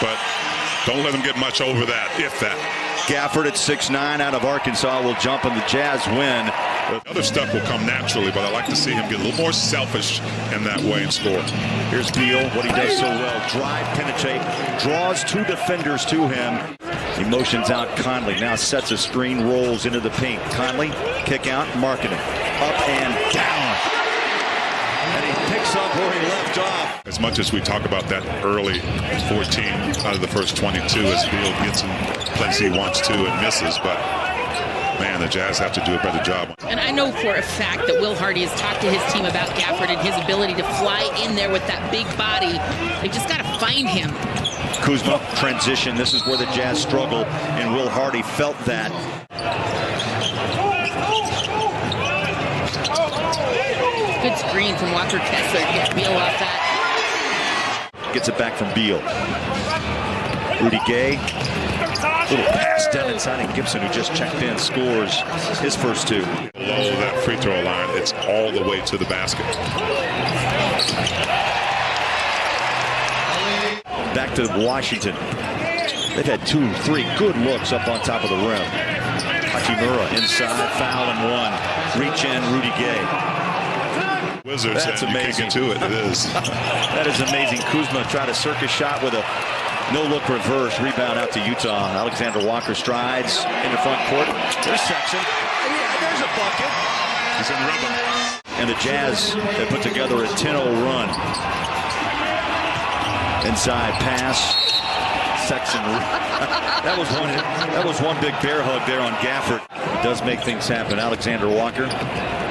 but don't let him get much over that, if that. Gafford at 6'9" out of Arkansas will jump and the Jazz win. Other stuff will come naturally, but I like to see him get a little more selfish in that way and score. Here's Beal, what he does so well. Drive, penetrate, draws two defenders to him. He motions out Conley, now sets a screen, rolls into the paint. Conley, kick out, Markkanen. Up and down. And he picks up where he left off. As much as we talk about that early 14 out of the first 22 as Beal gets in places he wants to and misses, but man, the Jazz have to do a better job. And I know for a fact that Will Hardy has talked to his team about Gafford and his ability to fly in there with that big body. They just got to find him. Kuzma, transition. This is where the Jazz struggle, and Will Hardy felt that. Good screen from Walker Kessler to get Beal off that. Gets it back from Beal. Rudy Gay. Little pass down inside, and Gibson, who just checked in, scores his first two. Below that free throw line, it's all the way to the basket. Back to Washington. They've had 2-3 good looks up on top of the rim. Hachimura inside, foul and one. Reach in, Rudy Gay. Wizards, that's amazing. You can't get to it. It is. That is amazing. Kuzma tried a circus shot with a no-look reverse. Rebound out to Utah. Alexander Walker strides in the front court. There's Sexton. Yeah, there's a bucket. He's in rhythm. And the Jazz have put together a 10-0 run. Inside pass. Sexton. That was one big bear hug there on Gafford. It does make things happen. Alexander Walker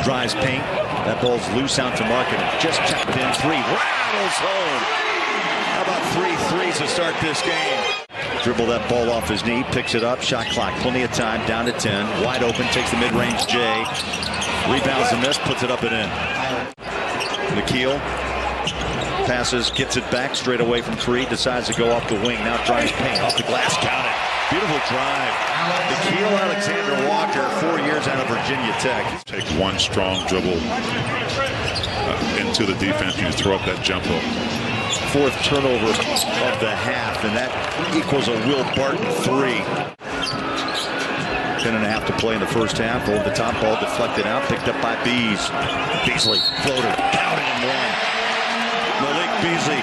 drives paint. That ball's loose out to Markkanen. Just checked in three. Rattles home. How about 3 threes to start this game? Dribble that ball off his knee. Picks it up. Shot clock. Plenty of time. Down to 10. Wide open. Takes the mid-range J. Rebounds the miss. Puts it up and in. McKeel. Passes. Gets it back. Straight away from three. Decides to go off the wing. Now drives paint. Off the glass. Count it. Beautiful drive. Nickeil Alexander-Walker, 4 years out of Virginia Tech. Take one strong dribble into the defense and you throw up that jump hook. Fourth turnover of the half, and that equals a Will Barton 3. 10.5 to play in the first half. Over the top, ball deflected out, picked up by Beasley, floater, counted and one. Malik Beasley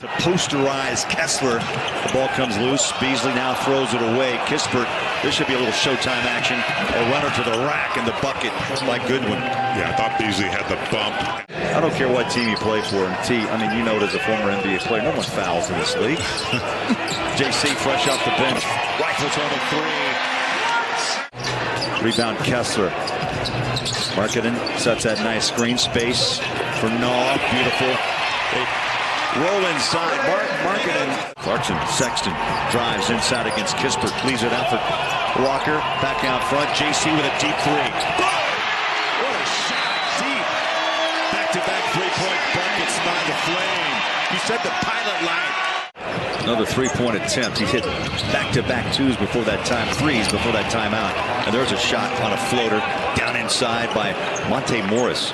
to posterize Kessler. The ball comes loose. Beasley now throws it away. Kispert, this should be a little Showtime action. A runner to the rack and the bucket by Goodwin. Yeah, I thought Beasley had the bump. I don't care what team you play for. And I mean, you know it as a former NBA player. No one fouls in this league. JC fresh off the bench. Rifles on the three. Rebound Kessler. Markkanen sets that nice screen space for Naw. Beautiful. They roll inside. Markkanen. Clarkson, Sexton drives inside against Kispert. Leaves it out for Walker. Back out front. JC with a deep three. What a shot. Deep. Back-to-back three-point buckets by the Flame. He set the pilot light. Another three-point attempt. He hit back-to-back twos before that time. Threes before that timeout. And there's a shot on a floater down inside by Monte Morris.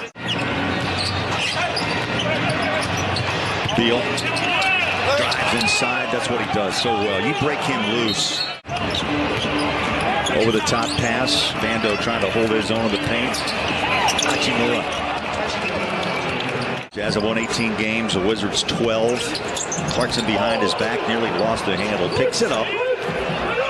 Beal drives inside. That's what he does so well. You break him loose. Over the top pass. Vando trying to hold his own in the paint. Hachimura. Jazz have won 18 games. The Wizards 12. Clarkson behind his back. Nearly lost the handle. Picks it up.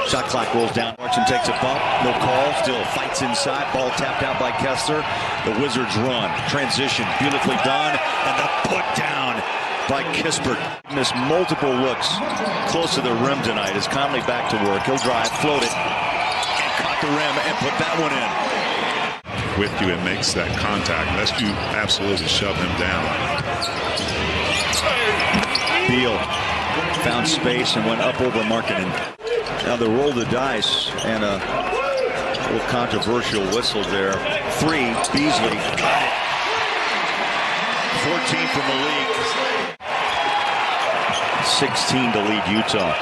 Shot clock rolls down. Clarkson takes a bump. No call. Still fights inside. Ball tapped out by Kessler. The Wizards run. Transition. Beautifully done. And the put down by Kispert. Missed multiple looks close to the rim tonight. As Conley back to work. He'll drive, float it, and caught the rim and put that one in. With you, it makes that contact unless you absolutely shove him down. Beal found space and went up over Markkanen. Now they roll the dice and a little controversial whistle there. Three, Beasley got it. 14 from Malik. 16 to lead Utah.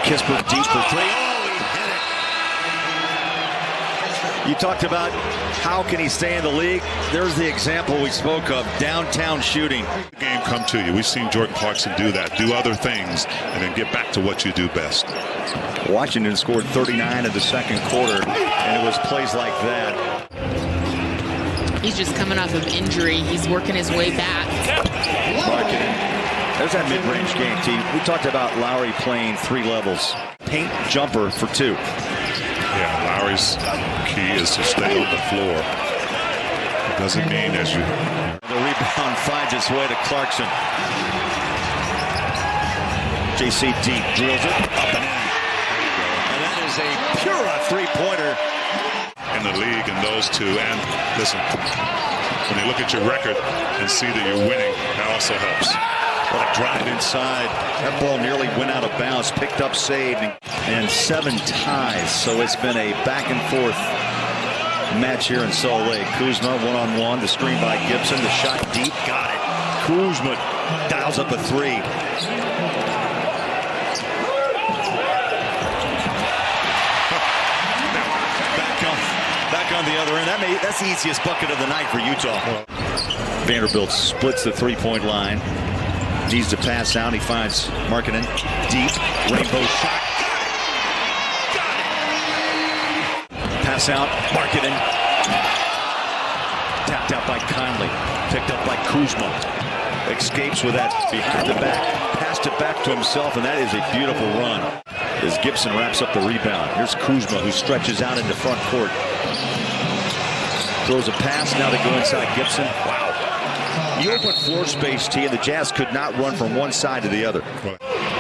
Kispert deep for three. Oh, he hit it. You talked about how can he stay in the league. There's the example we spoke of, downtown shooting. The game come to you. We've seen Jordan Clarkson do that, do other things, and then get back to what you do best. Washington scored 39 in the second quarter, and it was plays like that. He's just coming off of injury. He's working his way back. There's that mid-range game, T. We talked about Lowry playing 3 levels. Paint, jumper for 2. Yeah, Lowry's key is to stay on the floor. It doesn't mean as you... The rebound finds its way to Clarkson. JC deep, drills it, up and in. And that is a pure three-pointer. In the league, and those two. And listen, when you look at your record and see that you're winning, that also helps. What a drive inside. That ball nearly went out of bounds, picked up, saved, and 7 ties. So it's been a back and forth match here in Salt Lake. Kuzma one-on-one, the screen by Gibson, the shot deep, got it. Kuzma dials up a 3. Back on the other end. That's the easiest bucket of the night for Utah. Vanderbilt splits the three-point line. Needs to pass out. He finds Markkanen deep. Rainbow shot. Got it. Pass out. Markkanen. Tapped out by Conley. Picked up by Kuzma. Escapes with that behind the back. Passed it back to himself, and that is a beautiful run. As Gibson wraps up the rebound. Here's Kuzma, who stretches out into front court. Throws a pass. Now they go inside Gibson. Wow. You open floor space, T, and the Jazz could not run from one side to the other.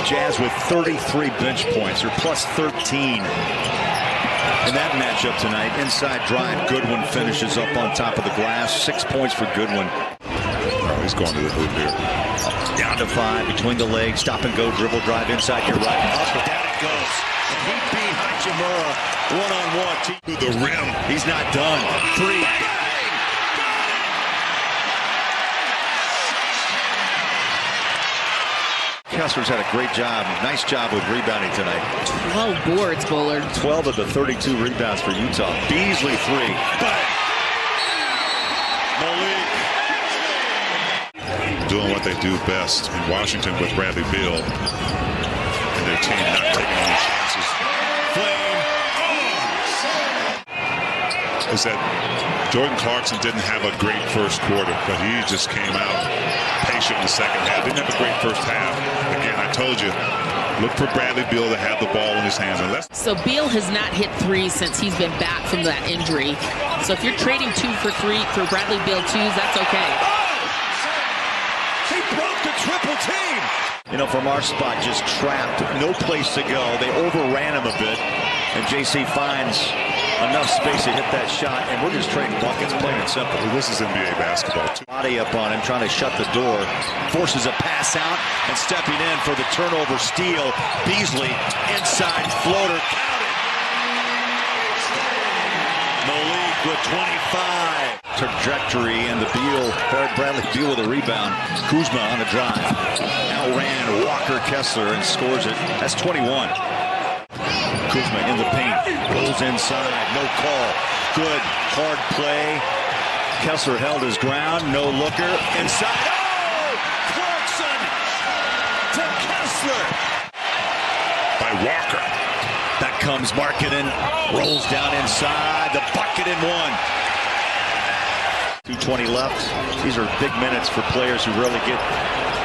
Jazz with 33 bench points, or plus 13. In that matchup tonight, inside drive, Goodwin finishes up on top of the glass. 6 points for Goodwin. Oh, he's going to the hoop here. Down to 5, between the legs, stop and go, dribble drive inside your right. Up, down it goes. He beat Hachimura one-on-one. To the rim. He's not done. 3. Kessler's had a great job. Nice job with rebounding tonight. 12 boards, Bullard. 12 of the 32 rebounds for Utah. Beasley 3. Bang! Malik. Doing what they do best in Washington with Bradley Beal and their team not taking any chances. Flame. Is that Jordan Clarkson didn't have a great first quarter, but he just came out patient in the second half. Didn't have a great first half. Again, I told you, look for Bradley Beal to have the ball in his hands. So Beal has not hit 3 since he's been back from that injury. So if you're trading 2 for 3 for Bradley Beal 2s, that's okay. He broke the triple team. You know, from our spot, just trapped, no place to go. They overran him a bit, and JC finds enough space to hit that shot, and we're just trading buckets, plain and simple. This is NBA basketball, too. Body up on him, trying to shut the door. Forces a pass out, and stepping in for the turnover steal. Beasley, inside floater, counted. Malik with 25. Trajectory, and the Bradley Beal with a rebound. Kuzma on the drive. Outran Walker Kessler and scores it. That's 21. Kuzma in the paint, rolls inside, no call. Good, hard play. Kessler held his ground, no looker. Inside, oh! Clarkson to Kessler. By Walker. Back comes Markkanen, rolls down inside, the bucket in 1. 2:20 left. These are big minutes for players who rarely get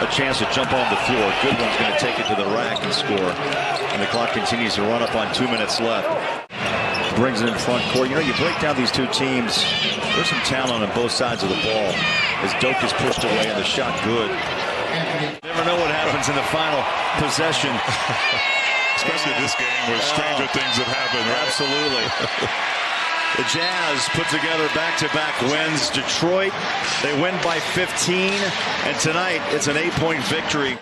a chance to jump on the floor. Goodwin's going to take it to the rack and score. And the clock continues to run up on 2 minutes left. Brings it in front court. You know, you break down these two teams, there's some talent on both sides of the ball. As Doak is pushed away and the shot good. Never know what happens in the final possession. Especially this game where stranger things have happened, right? Absolutely. The Jazz put together back-to-back wins. Detroit, they win by 15. And tonight, it's an 8-point victory.